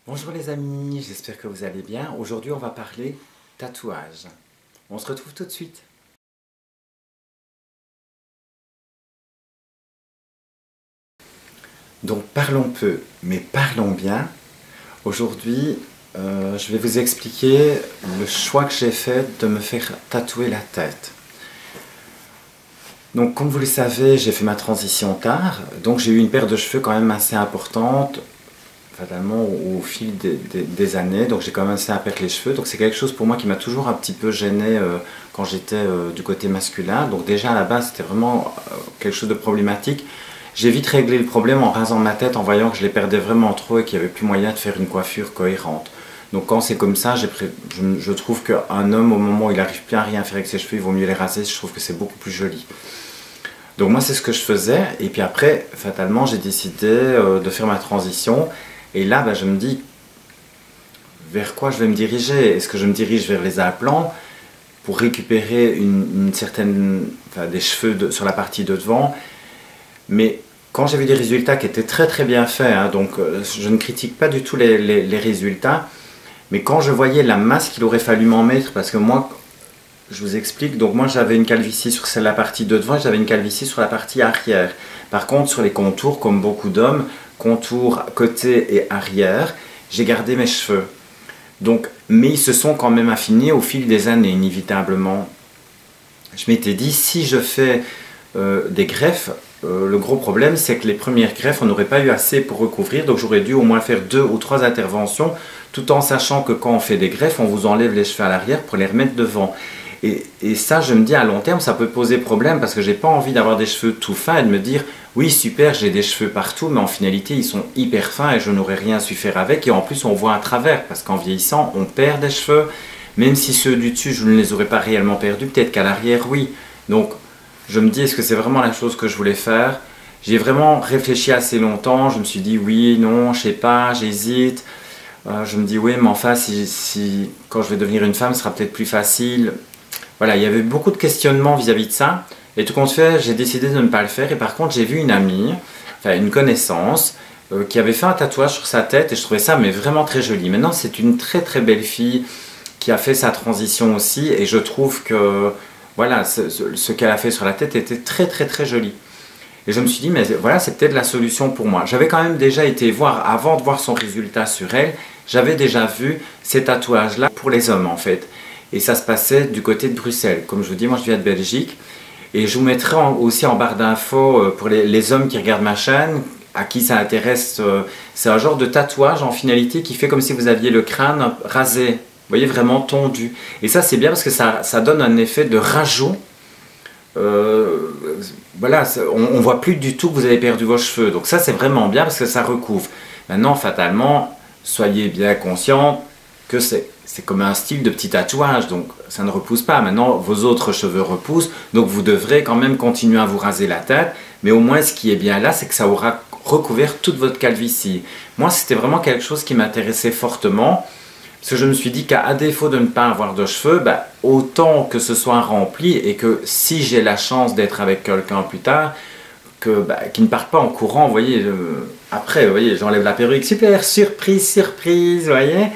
Bonjour les amis, j'espère que vous allez bien. Aujourd'hui on va parler tatouage. On se retrouve tout de suite. Donc parlons peu, mais parlons bien. Aujourd'hui je vais vous expliquer le choix que j'ai fait de me faire tatouer la tête. Donc comme vous le savez, j'ai fait ma transition tard, donc j'ai eu une paire de cheveux quand même assez importante fatalement au fil des années, donc j'ai commencé à perdre les cheveux, donc c'est quelque chose pour moi qui m'a toujours un petit peu gêné quand j'étais du côté masculin, donc déjà à la base c'était vraiment quelque chose de problématique. J'ai vite réglé le problème en rasant ma tête, en voyant que je les perdais vraiment trop et qu'il n'y avait plus moyen de faire une coiffure cohérente. Donc quand c'est comme ça, je trouve qu'un homme au moment où il n'arrive plus à rien faire avec ses cheveux, il vaut mieux les raser, je trouve que c'est beaucoup plus joli. Donc moi c'est ce que je faisais, et puis après fatalement j'ai décidé de faire ma transition. Et là, je me dis, vers quoi je vais me diriger? Est-ce que je me dirige vers les implants pour récupérer une certaine, des cheveux sur la partie de devant? Mais quand j'ai vu des résultats qui étaient très très bien faits, hein, donc je ne critique pas du tout les résultats, mais quand je voyais la masse qu'il aurait fallu m'en mettre, parce que moi, je vous explique, donc moi j'avais une calvitie sur la partie de devant, j'avais une calvitie sur la partie arrière. Par contre, sur les contours, comme beaucoup d'hommes, contours côté et arrière, j'ai gardé mes cheveux. Donc, mais ils se sont quand même affinés au fil des années, inévitablement. Je m'étais dit, si je fais des greffes, le gros problème c'est que les premières greffes, on n'aurait pas eu assez pour recouvrir, donc j'aurais dû au moins faire 2 ou 3 interventions, tout en sachant que quand on fait des greffes, on vous enlève les cheveux à l'arrière pour les remettre devant. Et ça, je me dis, à long terme, ça peut poser problème parce que j'ai pas envie d'avoir des cheveux tout fins et de me dire, oui, super, j'ai des cheveux partout, mais en finalité, ils sont hyper fins et je n'aurais rien su faire avec. Et en plus, on voit à travers parce qu'en vieillissant, on perd des cheveux. Même si ceux du dessus, je ne les aurais pas réellement perdus, peut-être qu'à l'arrière, oui. Donc, je me dis, est-ce que c'est vraiment la chose que je voulais faire? J'ai vraiment réfléchi assez longtemps. Je me suis dit, oui, non, je sais pas, j'hésite. Je me dis, oui, mais enfin, quand je vais devenir une femme, ce sera peut-être plus facile. Voilà, il y avait beaucoup de questionnements vis-à-vis de ça. Et tout compte fait, j'ai décidé de ne pas le faire. Et par contre, j'ai vu une amie, enfin une connaissance, qui avait fait un tatouage sur sa tête. Et je trouvais ça mais vraiment très joli. Maintenant, c'est une très très belle fille qui a fait sa transition aussi. Et je trouve que voilà, ce qu'elle a fait sur la tête était très très très joli. Et je me suis dit, mais voilà, c'est peut-être la solution pour moi. J'avais quand même déjà été voir, avant de voir son résultat sur elle, j'avais déjà vu ces tatouages-là pour les hommes en fait. Et ça se passait du côté de Bruxelles. Comme je vous dis, moi je viens de Belgique. Et je vous mettrai aussi en barre d'infos pour les hommes qui regardent ma chaîne, à qui ça intéresse. C'est un genre de tatouage en finalité qui fait comme si vous aviez le crâne rasé. Vous voyez, vraiment tondu. Et ça c'est bien parce que ça donne un effet de rajout. Voilà, on voit plus du tout que vous avez perdu vos cheveux. Donc ça c'est vraiment bien parce que ça recouvre. Maintenant, fatalement, soyez bien conscients que c'est comme un style de petit tatouage, donc ça ne repousse pas. Maintenant, vos autres cheveux repoussent, donc vous devrez quand même continuer à vous raser la tête, mais au moins ce qui est bien là, c'est que ça aura recouvert toute votre calvitie. Moi, c'était vraiment quelque chose qui m'intéressait fortement, parce que je me suis dit qu'à défaut de ne pas avoir de cheveux, autant que ce soit rempli, et que si j'ai la chance d'être avec quelqu'un plus tard, qui ne part pas en courant, vous voyez, après, vous voyez, j'enlève la perruque, super, surprise, surprise, vous voyez.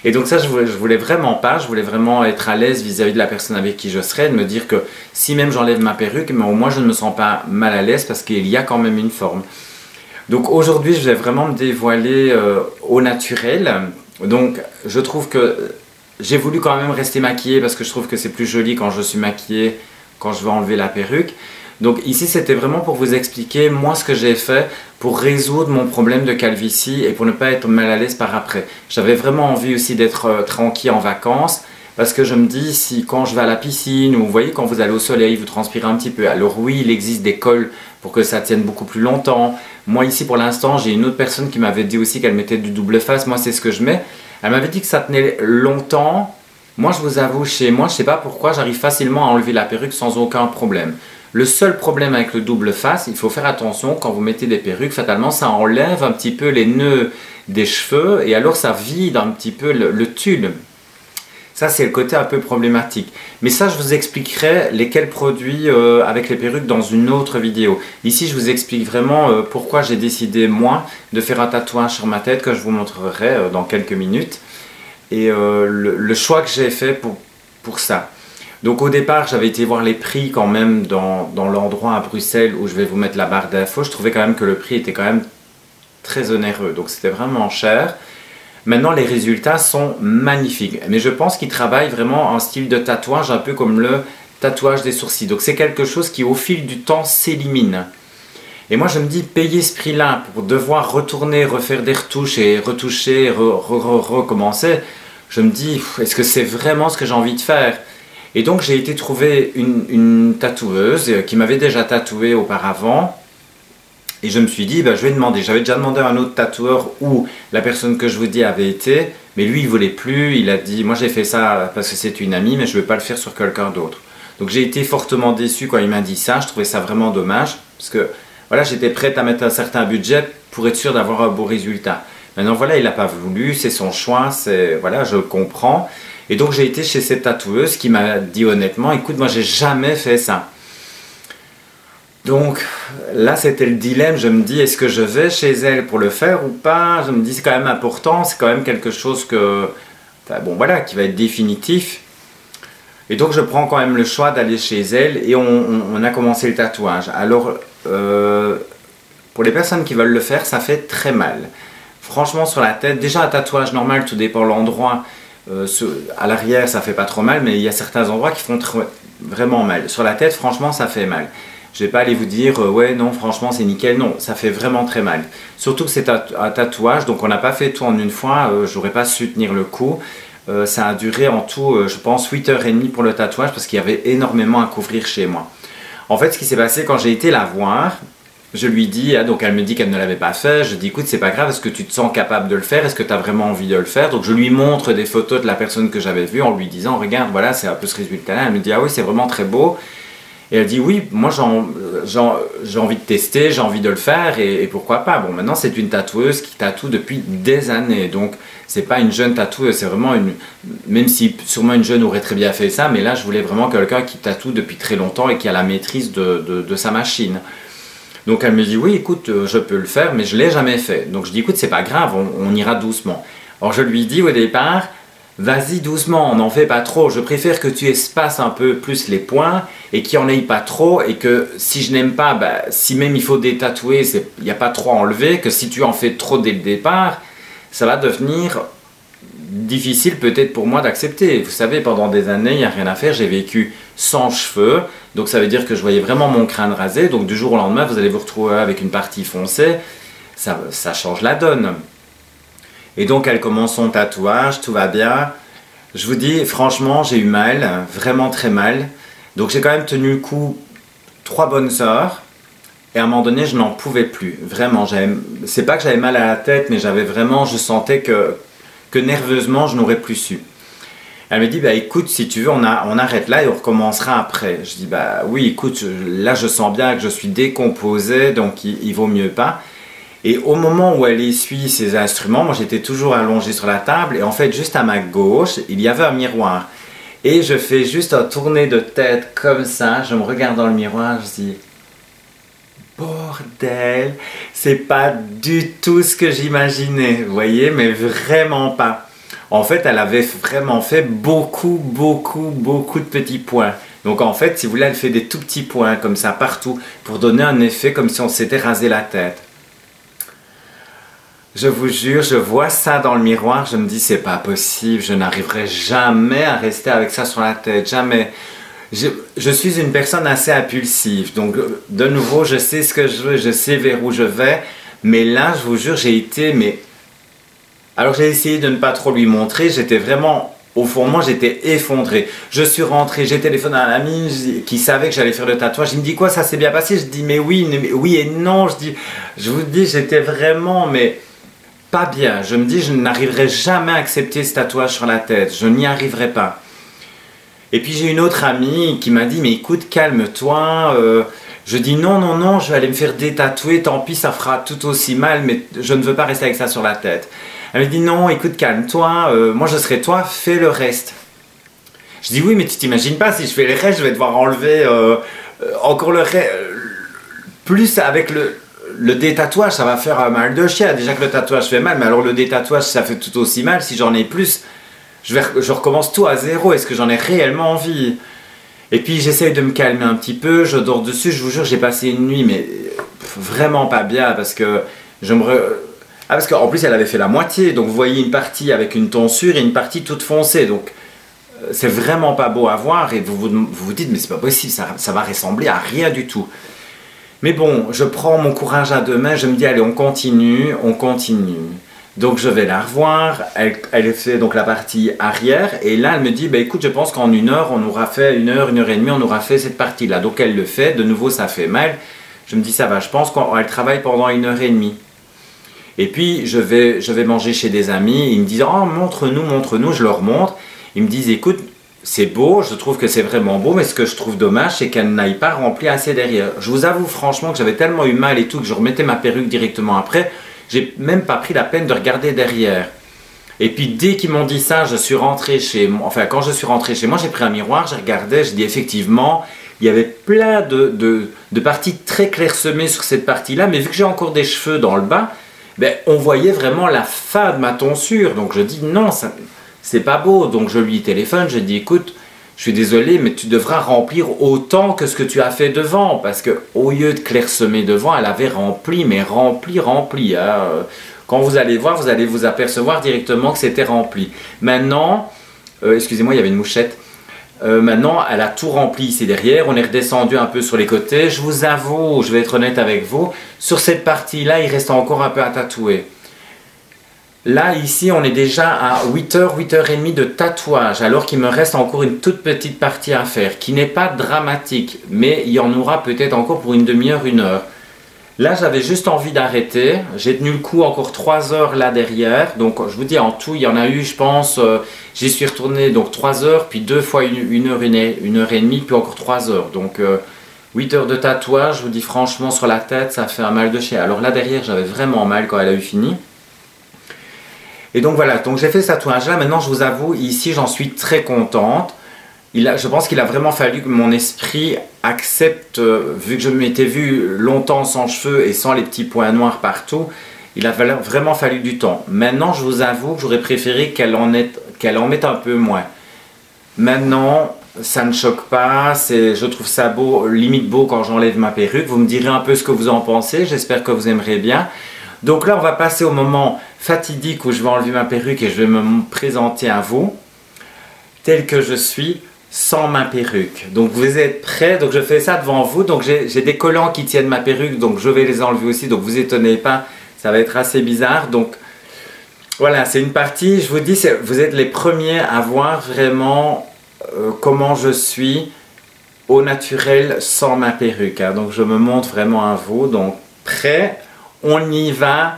Et donc ça, je voulais vraiment pas, je voulais vraiment être à l'aise vis-à-vis de la personne avec qui je serais, de me dire que si même j'enlève ma perruque, mais au moins je ne me sens pas mal à l'aise parce qu'il y a quand même une forme. Donc aujourd'hui, je vais vraiment me dévoiler au naturel. Donc je trouve que j'ai voulu quand même rester maquillée parce que je trouve que c'est plus joli quand je suis maquillée, quand je vais enlever la perruque. Donc ici c'était vraiment pour vous expliquer moi ce que j'ai fait pour résoudre mon problème de calvitie et pour ne pas être mal à l'aise par après. J'avais vraiment envie aussi d'être tranquille en vacances parce que je me dis si quand je vais à la piscine ou vous voyez quand vous allez au soleil vous transpirez un petit peu. Alors oui il existe des cols pour que ça tienne beaucoup plus longtemps. Moi ici pour l'instant j'ai une autre personne qui m'avait dit aussi qu'elle mettait du double face. Moi c'est ce que je mets. Elle m'avait dit que ça tenait longtemps. Moi je vous avoue chez moi je ne sais pas pourquoi j'arrive facilement à enlever la perruque sans aucun problème. Le seul problème avec le double face, il faut faire attention quand vous mettez des perruques, fatalement ça enlève un petit peu les nœuds des cheveux et alors ça vide un petit peu le tulle. Ça, c'est le côté un peu problématique. Mais ça, je vous expliquerai lesquels produits avec les perruques dans une autre vidéo. Ici, je vous explique vraiment pourquoi j'ai décidé, moi, de faire un tatouage sur ma tête que je vous montrerai dans quelques minutes. Et le choix que j'ai fait pour ça. Donc au départ, j'avais été voir les prix quand même dans l'endroit à Bruxelles où je vais vous mettre la barre d'infos. Je trouvais quand même que le prix était quand même très onéreux. Donc c'était vraiment cher. Maintenant, les résultats sont magnifiques. Mais je pense qu'ils travaillent vraiment en style de tatouage, un peu comme le tatouage des sourcils. Donc c'est quelque chose qui, au fil du temps, s'élimine. Et moi, je me dis, payer ce prix-là pour devoir retourner, refaire des retouches et retoucher, recommencer, je me dis, est-ce que c'est vraiment ce que j'ai envie de faire? Et donc, j'ai été trouver une tatoueuse qui m'avait déjà tatoué auparavant. Et je me suis dit, je vais demander. J'avais déjà demandé à un autre tatoueur où la personne que je vous dis avait été. Mais lui, il ne voulait plus. Il a dit, moi j'ai fait ça parce que c'est une amie, mais je ne veux pas le faire sur quelqu'un d'autre. Donc j'ai été fortement déçu quand il m'a dit ça. Je trouvais ça vraiment dommage. Parce que voilà, j'étais prête à mettre un certain budget pour être sûr d'avoir un beau résultat. Maintenant, voilà, il n'a pas voulu. C'est son choix. Voilà, je le comprends. Et donc j'ai été chez cette tatoueuse qui m'a dit honnêtement, écoute, moi j'ai jamais fait ça. Donc là, c'était le dilemme. Je me dis, est-ce que je vais chez elle pour le faire ou pas? Je me dis, c'est quand même important, c'est quand même quelque chose que, bon voilà, qui va être définitif. Et donc, je prends quand même le choix d'aller chez elle et on a commencé le tatouage. Alors, pour les personnes qui veulent le faire, ça fait très mal. Franchement, sur la tête, déjà un tatouage normal, tout dépend de l'endroit. À l'arrière, ça fait pas trop mal, mais il y a certains endroits qui font vraiment mal. Sur la tête, franchement, ça fait mal. Je vais pas aller vous dire ouais non franchement c'est nickel, non, ça fait vraiment très mal. Surtout que c'est un tatouage, donc on n'a pas fait tout en une fois, j'aurais pas su tenir le coup. Ça a duré en tout je pense 8h30 pour le tatouage parce qu'il y avait énormément à couvrir chez moi. En fait ce qui s'est passé quand j'ai été la voir, je lui dis, donc elle me dit qu'elle ne l'avait pas fait, je dis écoute c'est pas grave, est-ce que tu te sens capable de le faire, est-ce que tu as vraiment envie de le faire? Donc je lui montre des photos de la personne que j'avais vue en lui disant regarde voilà c'est un peu ce résultat là, elle me dit ah oui c'est vraiment très beau. Et elle dit oui, moi j'ai envie de tester, j'ai envie de le faire et pourquoi pas. Bon, maintenant c'est une tatoueuse qui tatoue depuis des années, donc c'est pas une jeune tatoueuse, c'est vraiment même si sûrement une jeune aurait très bien fait ça, mais là je voulais vraiment quelqu'un qui tatoue depuis très longtemps et qui a la maîtrise de sa machine. Donc elle me dit oui, écoute, je peux le faire, mais je l'ai jamais fait. Donc je dis écoute, c'est pas grave, on ira doucement. Alors je lui dis au départ, vas-y doucement, on n'en fait pas trop. Je préfère que tu espaces un peu plus les points et qu'il n'y en ait pas trop. Et que si je n'aime pas, si même il faut détatouer, il n'y a pas trop à enlever. Que si tu en fais trop dès le départ, ça va devenir difficile peut-être pour moi d'accepter. Vous savez, pendant des années, il n'y a rien à faire. J'ai vécu sans cheveux. Donc ça veut dire que je voyais vraiment mon crâne rasé. Donc du jour au lendemain, vous allez vous retrouver avec une partie foncée. Ça change la donne. Et donc elle commence son tatouage, tout va bien. Je vous dis, franchement, j'ai eu mal, vraiment très mal. Donc j'ai quand même tenu le coup 3 bonnes heures. Et à un moment donné, je n'en pouvais plus. Vraiment, c'est pas que j'avais mal à la tête, mais je sentais que nerveusement, je n'aurais plus su. Elle me dit, écoute, si tu veux, on arrête là et on recommencera après. Je dis, oui, écoute, là je sens bien que je suis décomposé, donc il vaut mieux pas. Et au moment où elle essuie ses instruments, moi j'étais toujours allongé sur la table et en fait juste à ma gauche, il y avait un miroir. Et je fais juste un tourné de tête comme ça, je me regarde dans le miroir, je dis bordel, c'est pas du tout ce que j'imaginais, vous voyez, mais vraiment pas. En fait, elle avait vraiment fait beaucoup de petits points. Donc en fait, si vous voulez, elle fait des tout petits points comme ça partout pour donner un effet comme si on s'était rasé la tête. Je vous jure, je vois ça dans le miroir, je me dis c'est pas possible, je n'arriverai jamais à rester avec ça sur la tête, jamais. Je suis une personne assez impulsive, donc de nouveau je sais ce que je veux, je sais vers où je vais, mais là je vous jure j'ai été, alors j'ai essayé de ne pas trop lui montrer, j'étais vraiment, au fond de moi j'étais effondré. Je suis rentré, j'ai téléphoné à un ami qui savait que j'allais faire le tatouage, il me dit quoi ça s'est bien passé? Je dis mais oui et non, je vous dis j'étais vraiment pas bien, je me dis je n'arriverai jamais à accepter ce tatouage sur la tête, je n'y arriverai pas. Et puis j'ai une autre amie qui m'a dit mais écoute calme-toi, je dis non, je vais aller me faire détatouer, tant pis ça fera tout aussi mal mais je ne veux pas rester avec ça sur la tête. Elle me dit non écoute calme-toi, moi je serai toi, fais le reste. Je dis oui, mais tu t'imagines pas, si je fais les restes, je vais devoir enlever encore plus avec le détatouage, ça va faire un mal de chien. Déjà que le tatouage fait mal, mais alors le détatouage, ça fait tout aussi mal. Si j'en ai plus, je recommence tout à zéro. Est-ce que j'en ai réellement envie? Et puis j'essaye de me calmer un petit peu, je dors dessus. Je vous jure, j'ai passé une nuit, mais vraiment pas bien, parce que parce qu'en plus elle avait fait la moitié. Donc vous voyez une partie avec une tonsure et une partie toute foncée. Donc c'est vraiment pas beau à voir, et vous dites mais c'est pas possible, ça va ressembler à rien du tout. Mais bon, je prends mon courage à deux mains, je me dis allez, on continue, on continue. Donc je vais la revoir, elle fait donc la partie arrière, et là elle me dit bah écoute, je pense qu'en une heure, on aura fait une heure et demie, on aura fait cette partie là. Donc elle le fait, de nouveau ça fait mal. Je me dis ça va, je pense qu'elle travaille pendant une heure et demie. Et puis je vais manger chez des amis, ils me disent oh montre-nous, je leur montre. Ils me disent écoute, c'est beau, je trouve que c'est vraiment beau, mais ce que je trouve dommage, c'est qu'elle n'aille pas rempli assez derrière. Je vous avoue franchement que j'avais tellement eu mal et tout, que je remettais ma perruque directement après, j'ai même pas pris la peine de regarder derrière. Et puis dès qu'ils m'ont dit ça, je suis rentré chez moi, enfin quand je suis rentré chez moi, j'ai pris un miroir, j'ai regardé, j'ai dit effectivement, il y avait plein de parties très clairsemées sur cette partie-là, mais vu que j'ai encore des cheveux dans le bas, ben, on voyait vraiment la fin de ma tonsure. Donc je dis non, c'est pas beau. Donc je lui téléphone, je dis écoute, je suis désolé, mais tu devras remplir autant que ce que tu as fait devant. Parce que au lieu de clairsemer devant, elle avait rempli, mais rempli. Hein. Quand vous allez voir, vous allez vous apercevoir directement que c'était rempli. Maintenant, excusez-moi, il y avait une mouchette. Maintenant, elle a tout rempli ici derrière. On est redescendu un peu sur les côtés. Je vous avoue, je vais être honnête avec vous, sur cette partie-là, il reste encore un peu à tatouer. Là, ici, on est déjà à 8h, 8h30 de tatouage, alors qu'il me reste encore une toute petite partie à faire, qui n'est pas dramatique, mais il y en aura peut-être encore pour une demi-heure, une heure. Là, j'avais juste envie d'arrêter. J'ai tenu le coup encore 3 heures là derrière. Donc, je vous dis, en tout, il y en a eu, je pense, j'y suis retourné donc 3 heures, puis 2 fois une heure et demie, puis encore 3 heures. Donc, 8 heures de tatouage, je vous dis franchement, sur la tête, ça fait un mal de chien. Alors là, derrière, j'avais vraiment mal quand elle a eu fini. Et donc voilà, donc j'ai fait ce tatouage là. Maintenant, je vous avoue, ici, j'en suis très contente. Je pense qu'il a vraiment fallu que mon esprit accepte, vu que je m'étais vu longtemps sans cheveux et sans les petits points noirs partout, il a vraiment fallu du temps. Maintenant, je vous avoue que j'aurais préféré qu'elle en mette un peu moins. Maintenant, ça ne choque pas, je trouve ça beau, limite beau quand j'enlève ma perruque. Vous me direz un peu ce que vous en pensez, j'espère que vous aimerez bien. Donc là, on va passer au moment fatidique où je vais enlever ma perruque et je vais me présenter à vous, tel que je suis, sans ma perruque. Donc vous êtes prêts? Donc je fais ça devant vous. Donc j'ai des collants qui tiennent ma perruque, donc je vais les enlever aussi. Donc vous étonnez pas, ça va être assez bizarre. Donc voilà, c'est une partie, je vous dis, vous êtes les premiers à voir vraiment comment je suis au naturel sans ma perruque. Hein. Donc je me montre vraiment à vous. Donc prêt? On y va.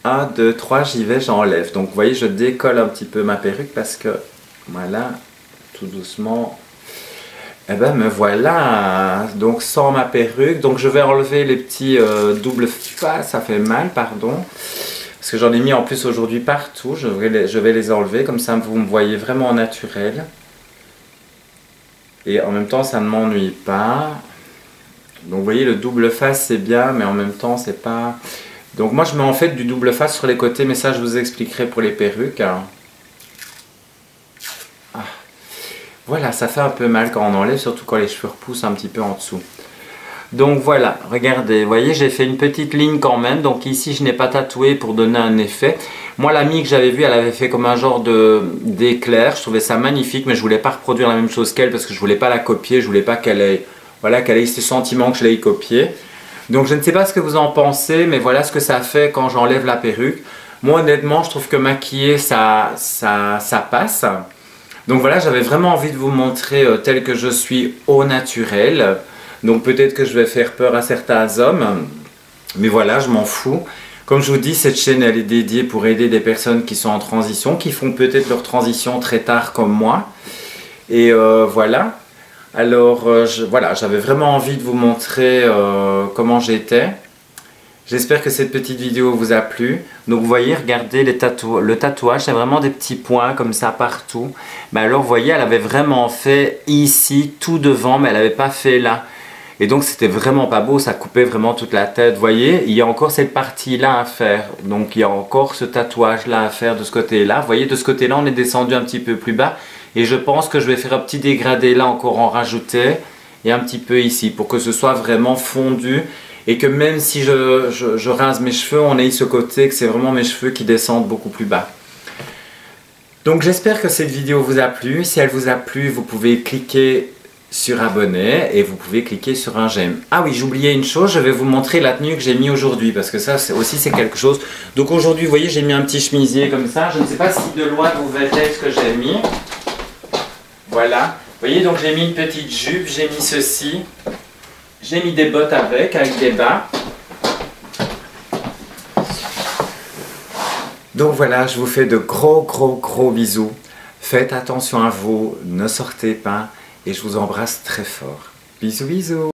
1, 2, 3, j'y vais, j'enlève. Donc vous voyez, je décolle un petit peu ma perruque parce que, voilà, tout doucement. Et ben me voilà, donc sans ma perruque. Donc je vais enlever les petits doubles face, ça fait mal, pardon. Parce que j'en ai mis en plus aujourd'hui partout. Je vais les enlever, comme ça vous me voyez vraiment naturel. Et en même temps, ça ne m'ennuie pas. Donc vous voyez, le double face c'est bien, mais en même temps c'est pas... Donc moi je mets en fait du double face sur les côtés, mais ça je vous expliquerai pour les perruques. Ah. Voilà, ça fait un peu mal quand on enlève, surtout quand les cheveux repoussent un petit peu en dessous. Donc voilà, regardez, vous voyez, j'ai fait une petite ligne quand même. Donc ici je n'ai pas tatoué pour donner un effet. Moi l'amie que j'avais vue, elle avait fait comme un genre d'éclair. Je trouvais ça magnifique, mais je voulais pas reproduire la même chose qu'elle parce que je voulais pas la copier. Je voulais pas qu'elle ait, voilà, qu'elle ait ce sentiment que je l'ai copié. Donc je ne sais pas ce que vous en pensez, mais voilà ce que ça fait quand j'enlève la perruque. Moi honnêtement, je trouve que maquiller, ça passe. Donc voilà, j'avais vraiment envie de vous montrer tel que je suis au naturel. Donc peut-être que je vais faire peur à certains hommes, mais voilà, je m'en fous. Comme je vous dis, cette chaîne elle est dédiée pour aider des personnes qui sont en transition, qui font peut-être leur transition très tard comme moi. Et voilà. Alors voilà, j'avais vraiment envie de vous montrer comment j'étais. J'espère que cette petite vidéo vous a plu. Donc vous voyez, regardez le tatouage, c'est vraiment des petits points comme ça partout. Mais alors vous voyez, elle avait vraiment fait ici, tout devant, mais elle n'avait pas fait là. Et donc c'était vraiment pas beau, ça coupait vraiment toute la tête. Vous voyez, il y a encore cette partie-là à faire. Donc il y a encore ce tatouage-là à faire de ce côté-là. Vous voyez, de ce côté-là, on est descendu un petit peu plus bas. Et je pense que je vais faire un petit dégradé là, encore en rajouter. Et un petit peu ici, pour que ce soit vraiment fondu. Et que même si je rase mes cheveux, on ait ce côté que c'est vraiment mes cheveux qui descendent beaucoup plus bas. Donc j'espère que cette vidéo vous a plu. Si elle vous a plu, vous pouvez cliquer sur abonner et vous pouvez cliquer sur un j'aime. Ah oui, j'oubliais une chose, je vais vous montrer la tenue que j'ai mis aujourd'hui parce que ça aussi c'est quelque chose. Donc aujourd'hui, vous voyez, j'ai mis un petit chemisier comme ça. Je ne sais pas si de loin vous verrez ce que j'ai mis. Voilà. Vous voyez, donc j'ai mis une petite jupe, j'ai mis ceci. J'ai mis des bottes avec des bas. Donc voilà, je vous fais de gros bisous. Faites attention à vous, ne sortez pas et je vous embrasse très fort. Bisous bisous.